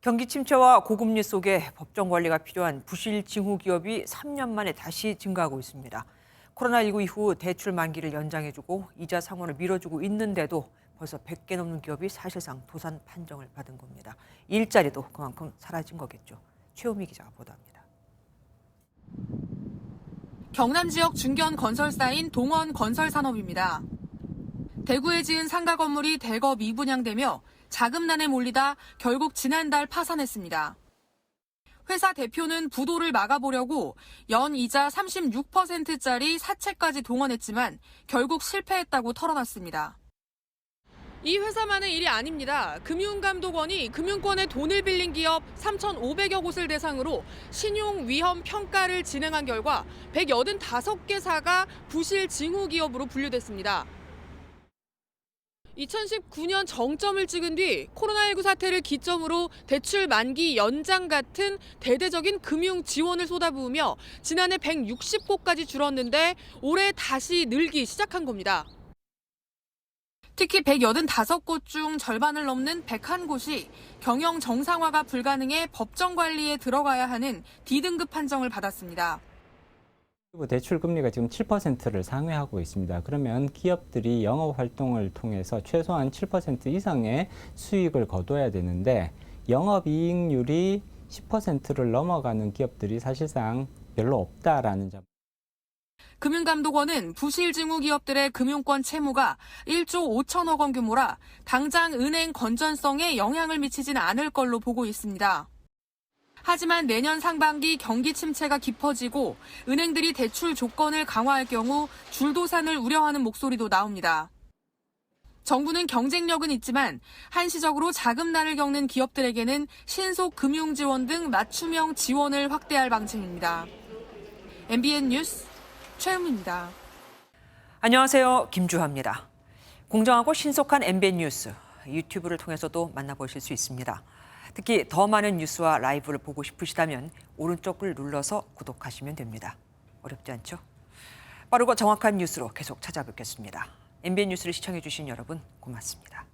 경기 침체와 고금리 속에 법정 관리가 필요한 부실 징후 기업이 3년 만에 다시 증가하고 있습니다. 코로나19 이후 대출 만기를 연장해주고 이자 상환을 밀어주고 있는데도 벌써 100개 넘는 기업이 사실상 도산 판정을 받은 겁니다. 일자리도 그만큼 사라진 거겠죠. 최호미 기자가 보도합니다. 경남 지역 중견 건설사인 동원건설산업입니다. 대구에 지은 상가 건물이 대거 미분양되며 자금난에 몰리다 결국 지난달 파산했습니다. 회사 대표는 부도를 막아보려고 연이자 36%짜리 사채까지 동원했지만 결국 실패했다고 털어놨습니다. 이 회사만의 일이 아닙니다. 금융감독원이 금융권에 돈을 빌린 기업 3,500여 곳을 대상으로 신용위험 평가를 진행한 결과 185개사가 부실 징후 기업으로 분류됐습니다. 2019년 정점을 찍은 뒤 코로나19 사태를 기점으로 대출 만기 연장 같은 대대적인 금융 지원을 쏟아부으며 지난해 160곳까지 줄었는데 올해 다시 늘기 시작한 겁니다. 특히 185곳 중 절반을 넘는 101곳이 경영 정상화가 불가능해 법정 관리에 들어가야 하는 D등급 판정을 받았습니다. 대출 금리가 지금 7%를 상회하고 있습니다. 그러면 기업들이 영업 활동을 통해서 최소한 7% 이상의 수익을 거둬야 되는데 영업이익률이 10%를 넘어가는 기업들이 사실상 별로 없다라는 점. 금융감독원은 부실 징후 기업들의 금융권 채무가 1조 5천억 원 규모라 당장 은행 건전성에 영향을 미치진 않을 걸로 보고 있습니다. 하지만 내년 상반기 경기 침체가 깊어지고 은행들이 대출 조건을 강화할 경우 줄도산을 우려하는 목소리도 나옵니다. 정부는 경쟁력은 있지만 한시적으로 자금난을 겪는 기업들에게는 신속 금융 지원 등 맞춤형 지원을 확대할 방침입니다. MBN 뉴스 최음입니다. 안녕하세요. 김주하입니다. 공정하고 신속한 MBN 뉴스, 유튜브를 통해서도 만나보실 수 있습니다. 특히 더 많은 뉴스와 라이브를 보고 싶으시다면 오른쪽을 눌러서 구독하시면 됩니다. 어렵지 않죠? 빠르고 정확한 뉴스로 계속 찾아뵙겠습니다. MBN 뉴스를 시청해주신 여러분 고맙습니다.